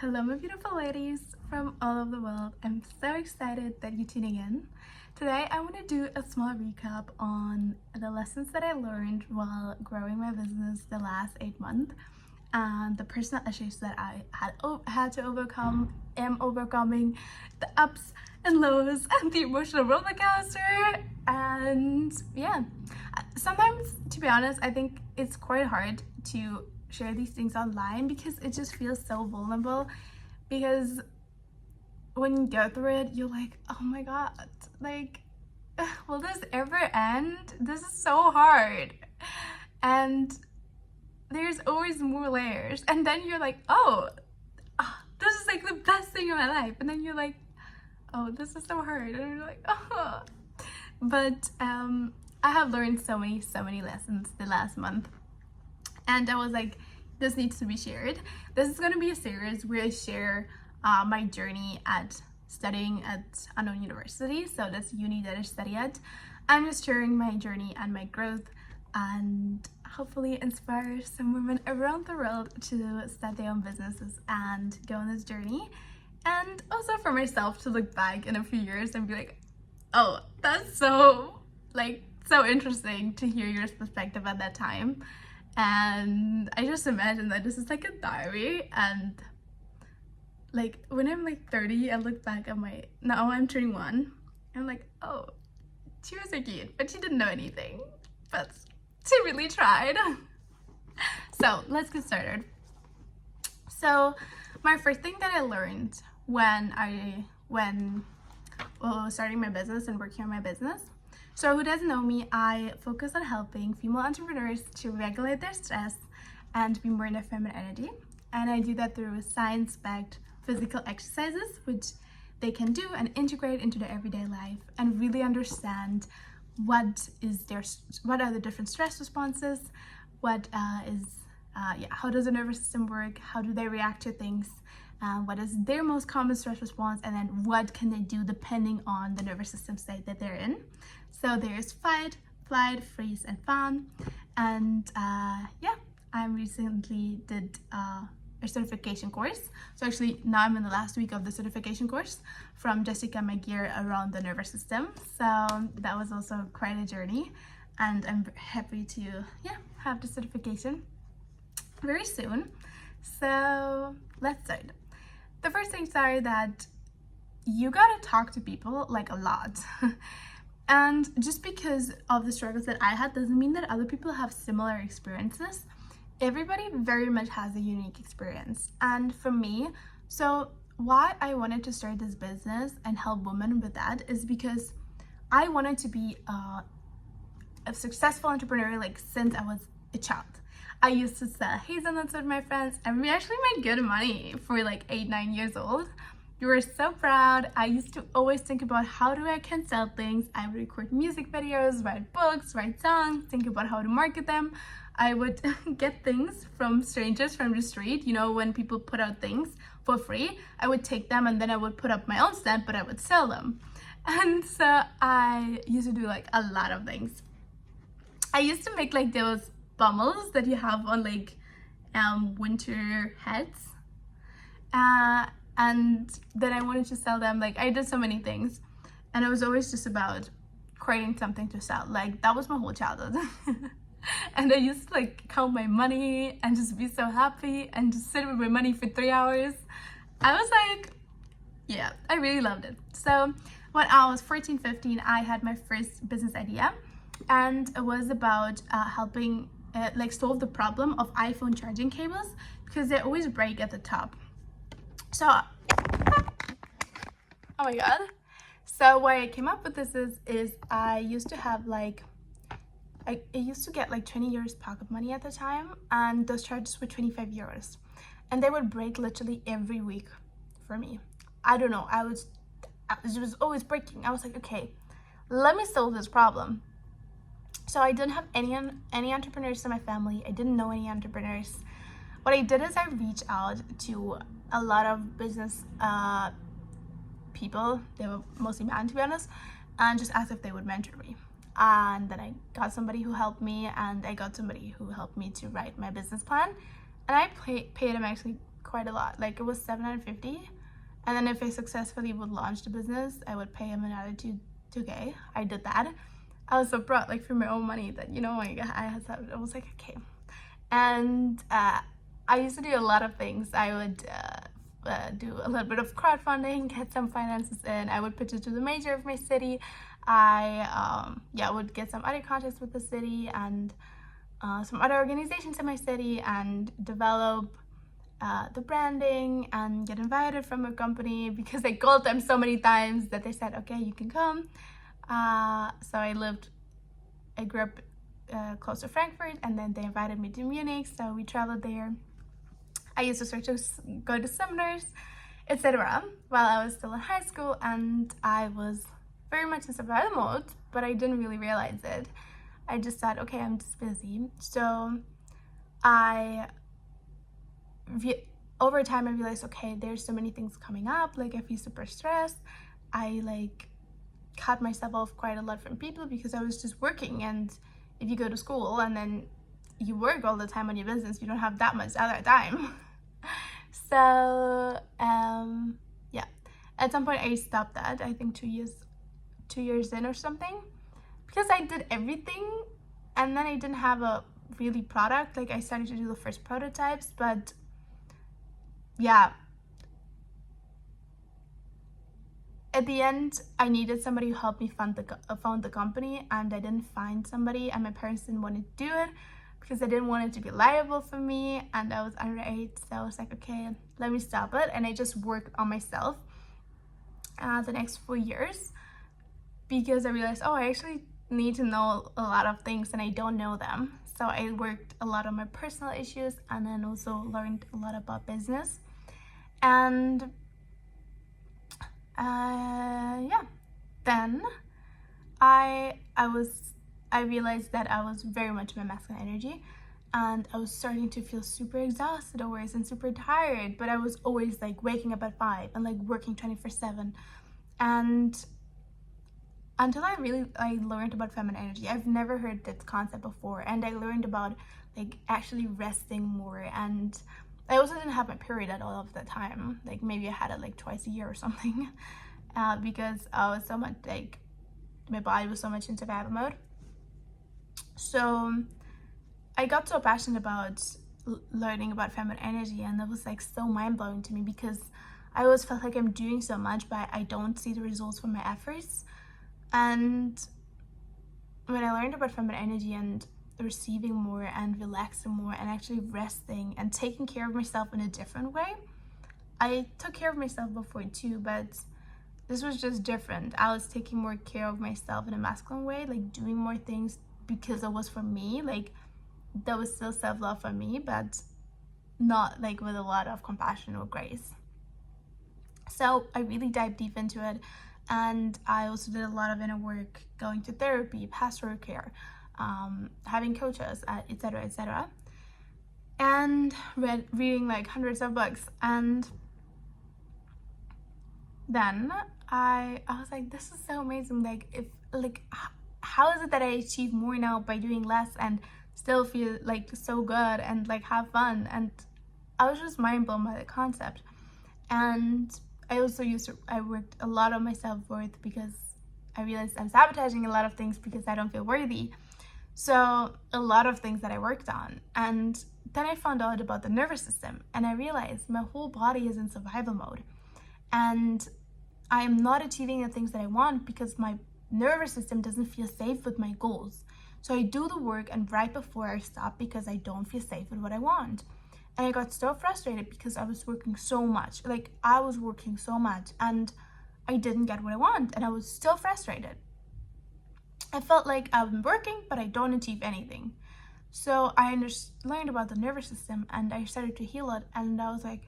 Hello, my beautiful ladies from all over the world. I'm so excited that you're tuning in. Today, I want to do a small recap on the lessons that I learned while growing my business the last 8 months and the personal issues that I had to overcome, am overcoming, the ups and lows, and the emotional roller coaster. And yeah, sometimes, to be honest, I think it's quite hard to share these things online because it just feels so vulnerable, because when you go through it you're like, oh my god, like, will this ever end? This is so hard, and there's always more layers, and then you're like, oh, this is like the best thing in my life, and then you're like, oh, this is so hard, and you're like, oh. But I have learned so many lessons the last month, and I was like, this needs to be shared. This is going to be a series where I share my journey at studying at unknown university, so that's uni that I study at. I'm just sharing my journey and my growth, and hopefully inspire some women around the world to start their own businesses and go on this journey, and also for myself to look back in a few years and be like, oh, that's so interesting to hear your perspective at that time. And I just imagine that this is like a diary, and like when I'm like 30, I look back at now I'm 21, I'm like, oh, she was a kid but she didn't know anything, but she really tried. So let's get started. So my first thing that I learned when starting my business and working on my business. So who doesn't know me, I focus on helping female entrepreneurs to regulate their stress and be more in their feminine energy. And I do that through science-backed physical exercises, which they can do and integrate into their everyday life and really understand what are the different stress responses, how does the nervous system work, how do they react to things, what is their most common stress response, and then what can they do depending on the nervous system state that they're in. So there's fight, flight, freeze, and fawn. And I recently did a certification course. So actually now I'm in the last week of the certification course from Jessica McGeer around the nervous system. So that was also quite a journey, and I'm happy to have the certification very soon. So let's start. The first things are that you gotta talk to people like a lot. And just because of the struggles that I had doesn't mean that other people have similar experiences. Everybody very much has a unique experience. And for me, so why I wanted to start this business and help women with that is because I wanted to be a successful entrepreneur like since I was a child. I used to sell hazelnuts with my friends, and we actually made good money for like 8-9 years old. We were so proud. I used to always think about how I can sell things. I would record music videos, write books, write songs, think about how to market them. I would get things from strangers from the street, when people put out things for free. I would take them and then I would put up my own stand, but I would sell them. And so I used to do like a lot of things. I used to make like those bummels that you have on like winter hats. And then I wanted to sell them. Like, I did so many things, and it was always just about creating something to sell. Like, that was my whole childhood. And I used to like count my money and just be so happy and just sit with my money for 3 hours. I was like, yeah, I really loved it. So when I was 14-15, I had my first business idea, and it was about helping solve the problem of iPhone charging cables, because they always break at the top. So, oh my god. So why I came up with this is I used to have I used to get like 20 euros pocket money at the time, and those charges were 25 euros. And they would break literally every week for me. I don't know, it was always breaking. I was like, okay, let me solve this problem. So I didn't have any entrepreneurs in my family. I didn't know any entrepreneurs. What I did is I reached out to a lot of business people. They were mostly men, to be honest, and just asked if they would mentor me. And then I got somebody who helped me, and I got somebody who helped me to write my business plan. And I paid him actually quite a lot. Like it was 750, and then if I successfully would launch the business, I would pay him another 2K. I did that. I was so proud, like, for my own money, that, you know, like I was like, okay. And I used to do a lot of things. I would do a little bit of crowdfunding, get some finances in. I would pitch it to the mayor of my city. I would get some other contacts with the city and some other organizations in my city, and develop the branding and get invited from a company, because I called them so many times that they said, okay, you can come. So I grew up close to Frankfurt, and then they invited me to Munich, so we traveled there. I used to start to go to seminars, etc. while I was still in high school, and I was very much in survival mode, but I didn't really realize it. I just thought, okay, I'm just busy. So over time I realized, okay, there's so many things coming up, like I feel super stressed. I like cut myself off quite a lot from people because I was just working, and if you go to school and then you work all the time on your business, you don't have that much other time. So yeah, at some point I stopped that, I think 2 years in or something, because I did everything and then I didn't have a really product. Like I started to do the first prototypes, but yeah, at the end I needed somebody who helped me fund the company, and I didn't find somebody, and my parents didn't want to do it because they didn't want it to be liable for me, and I was underage. So I was like, okay, let me stop it. And I just worked on myself the next 4 years, because I realized, oh, I actually need to know a lot of things and I don't know them. So I worked a lot on my personal issues, and then also learned a lot about business. And yeah, then I realized that I was very much my masculine energy, and I was starting to feel super exhausted always and super tired, but I was always like waking up at 5 and like working 24/7. And until I learned about feminine energy, I've never heard this concept before, and I learned about like actually resting more. And I also didn't have my period at all of the time. Like maybe I had it like twice a year or something, because I was so much like, my body was so much in survival mode. So I got so passionate about learning about feminine energy, and it was like so mind-blowing to me, because I always felt like I'm doing so much but I don't see the results from my efforts. And when I learned about feminine energy and receiving more and relaxing more and actually resting and taking care of myself in a different way, I took care of myself before too, but this was just different. I was taking more care of myself in a masculine way, like doing more things because it was for me. Like that was still self-love for me, but not like with a lot of compassion or grace. So I really dived deep into it, and I also did a lot of inner work, going to therapy, pastoral care, having coaches, etc., etc., and reading like hundreds of books. And then I was like, this is so amazing. How is it that I achieve more now by doing less and still feel like so good and like have fun? And I was just mind blown by the concept. And I also I worked a lot on my self-worth, because I realized I'm sabotaging a lot of things because I don't feel worthy. So a lot of things that I worked on. And then I found out about the nervous system, and I realized my whole body is in survival mode, and I am not achieving the things that I want because my nervous system doesn't feel safe with my goals. So I do the work, and right before I stop because I don't feel safe with what I want. And I got so frustrated because I was working so much. Like I was working so much and I didn't get what I want, and I was still frustrated. I felt like I'm working but I don't achieve anything. So I learned about the nervous system, and I started to heal it, and I was like,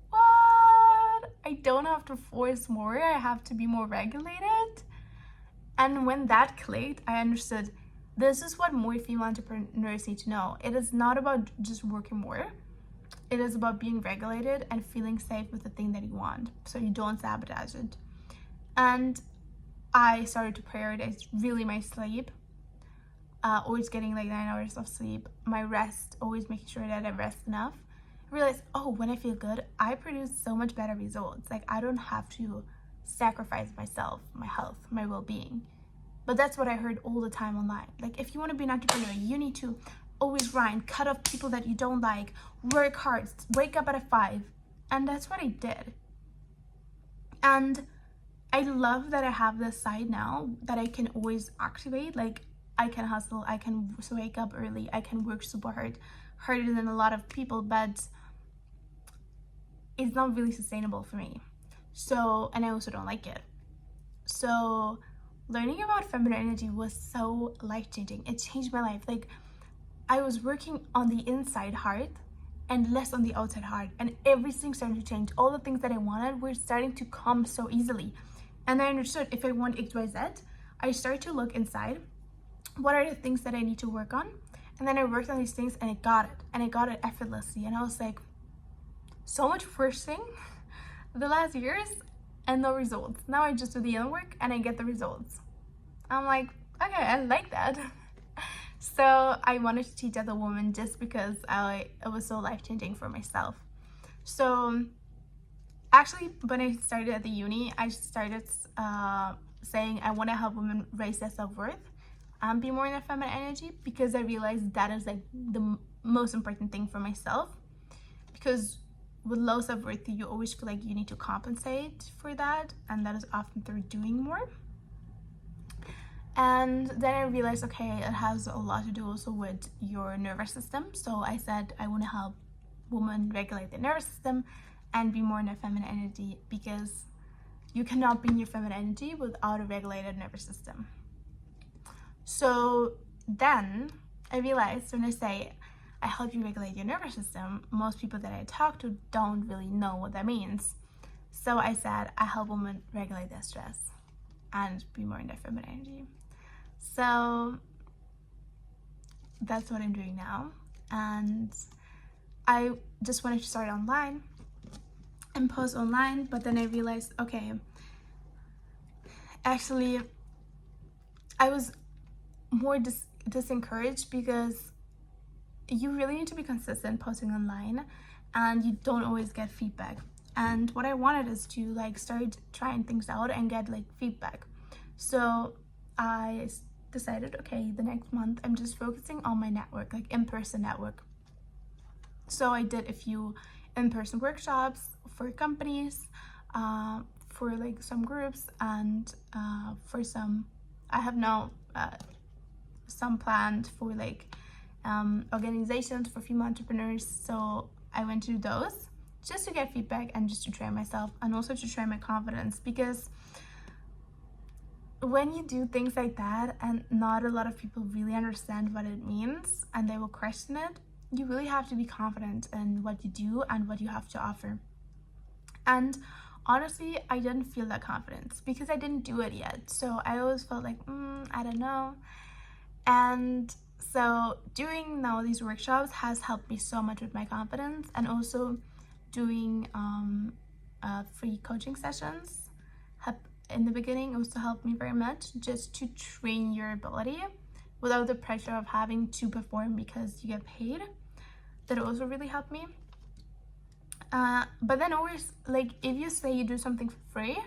what? I don't have to force more, I have to be more regulated. And when that clicked, I understood this is what more female entrepreneurs need to know. It is not about just working more. It is about being regulated and feeling safe with the thing that you want, so you don't sabotage it. And I started to prioritize really my sleep, always getting like 9 hours of sleep, my rest, always making sure that I rest enough, I realized, oh, when I feel good, I produce so much better results. Like, I don't have to sacrifice myself, my health, my well-being. But that's what I heard all the time online. Like, if you want to be an entrepreneur, you need to always grind, cut off people that you don't like, work hard, wake up at 5. And that's what I did. And I love that I have this side now that I can always activate. Like, I can hustle, I can wake up early, I can work super hard, harder than a lot of people, but it's not really sustainable for me. So, and I also don't like it. So learning about feminine energy was so life-changing. It changed my life. Like, I was working on the inside hard and less on the outside hard, and everything started to change. All the things that I wanted were starting to come so easily. And I understood if I want XYZ, I started to look inside. What are the things that I need to work on? And then I worked on these things and I got it. And I got it effortlessly. And I was like, so much forcing the last years and no results. Now I just do the inner work and I get the results. I'm like, okay, I like that. So I wanted to teach other women just because it was so life-changing for myself. So actually, when I started at the uni, I started saying I want to help women raise their self-worth and be more in their feminine energy, because I realized that is like the most important thing for myself. Because with low self-worth, you always feel like you need to compensate for that, and that is often through doing more. And then I realized, okay, it has a lot to do also with your nervous system. So I said I want to help women regulate their nervous system and be more in their feminine energy, because you cannot be in your feminine energy without a regulated nervous system. So then I realized when I say I help you regulate your nervous system, most people that I talk to don't really know what that means. So I said I help women regulate their stress and be more in their feminine energy. So that's what I'm doing now. And I just wanted to start online and post online, but then I realized, okay, actually I was more disencouraged, because you really need to be consistent posting online and you don't always get feedback. And what I wanted is to like start trying things out and get like feedback. So I decided, okay, the next month I'm just focusing on my network, like in-person network. So I did a few in-person workshops for companies, for like some groups, and for some, I have now some planned for like organizations for female entrepreneurs. So I went to those just to get feedback and just to try myself, and also to try my confidence, because when you do things like that and not a lot of people really understand what it means and they will question it, you really have to be confident in what you do and what you have to offer. And honestly, I didn't feel that confidence because I didn't do it yet. So I always felt like, I don't know. And so doing now these workshops has helped me so much with my confidence, and also doing free coaching sessions in the beginning also helped me very much, just to train your ability without the pressure of having to perform because you get paid. That also really helped me. But then always, like, if you say you do something for free,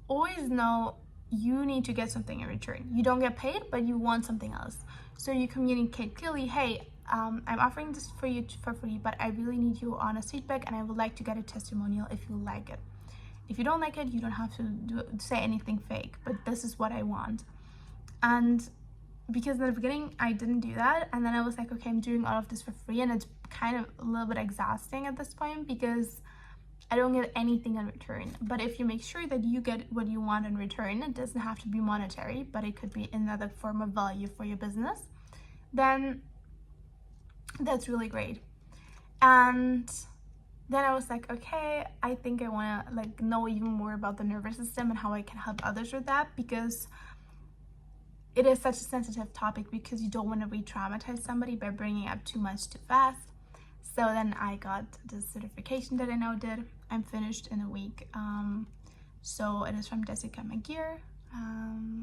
always know you need to get something in return. You don't get paid, but you want something else. So you communicate clearly, hey, I'm offering this for you for free, but I really need your honest feedback, and I would like to get a testimonial if you like it. If you don't like it, you don't have to say anything fake, but this is what I want. And because in the beginning I didn't do that, and then I was like, okay, I'm doing all of this for free, and it's kind of a little bit exhausting at this point because I don't get anything in return. But if you make sure that you get what you want in return, it doesn't have to be monetary, but it could be another form of value for your business, then that's really great. And then I was like, okay, I think I want to like know even more about the nervous system and how I can help others with that, because it is such a sensitive topic, because you don't want to re-traumatize somebody by bringing up too much too fast. So then I got the certification that I now did. I'm finished in a week. So it is from Jessica McGeer.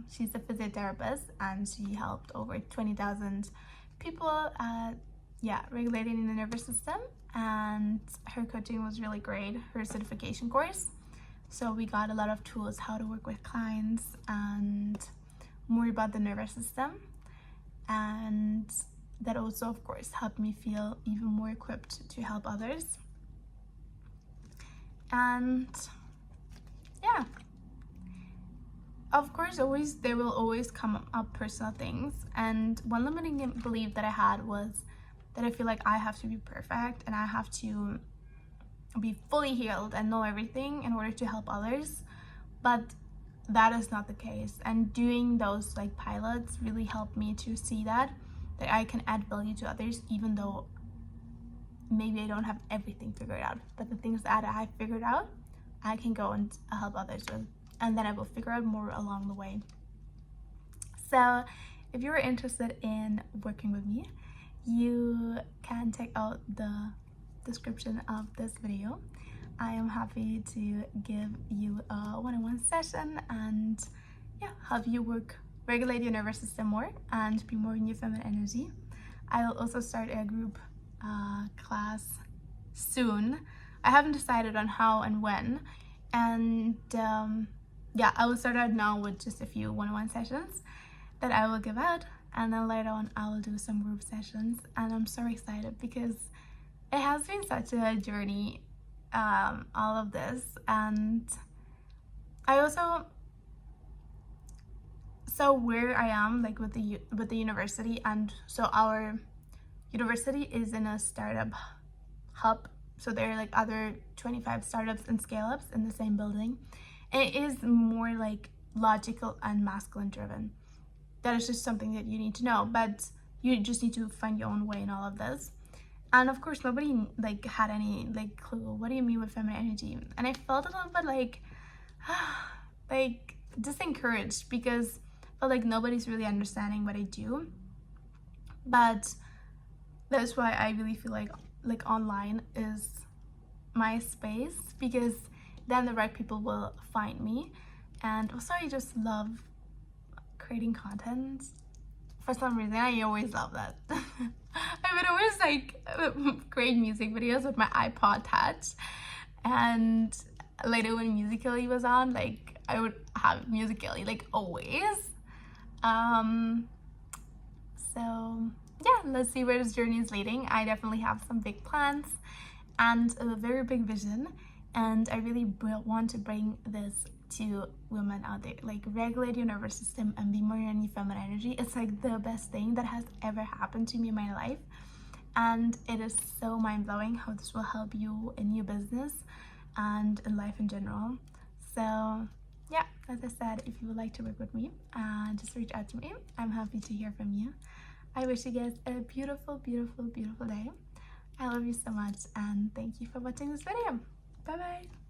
She's a physiotherapist, and she helped over 20,000 people regulating the nervous system, and her coaching was really great, her certification course. So we got a lot of tools how to work with clients and more about the nervous system, and that also of course helped me feel even more equipped to help others. And yeah, of course there will always come up personal things, and one limiting belief that I had was that I feel like I have to be perfect and I have to be fully healed and know everything in order to help others, but that is not the case. And doing those like pilots really helped me to see that I can add value to others, even though maybe I don't have everything figured out, but the things that I figured out I can go and help others with, and then I will figure out more along the way. So if you're interested in working with me, you can check out the description of this video. I am happy to give you a one-on-one session and help you regulate your nervous system more and be more in your feminine energy. I will also start a group class soon. I haven't decided on how and when, and I will start out now with just a few one-on-one sessions that I will give out, and then later on I will do some group sessions. And I'm so excited because it has been such a journey, all of this. And I also, so where I am like with the university, and so our university is in a startup hub, so there are like other 25 startups and scale-ups in the same building, and it is more like logical and masculine driven. That is just something that you need to know, but you just need to find your own way in all of this. And of course nobody like had any like clue, what do you mean with feminine energy? And I felt a little bit like like disencouraged, because I felt like nobody's really understanding what I do. But that's why I really feel like online is my space, because then the right people will find me. And also I just love creating content for some reason. I always love that. I would always like create music videos with my iPod Touch, and later when Musical.ly was on, like I would have Musical.ly like always. So yeah, let's see where this journey is leading. I definitely have some big plans and a very big vision, and I really want to bring this to women out there. Like, regulate your nervous system and be more in your feminine energy. It's like the best thing that has ever happened to me in my life, and it is so mind-blowing how this will help you in your business and in life in general. So yeah, as I said, if you would like to work with me, just reach out to me. I'm happy to hear from you. I wish you guys a beautiful, beautiful, beautiful day. I love you so much, and thank you for watching this video. Bye bye.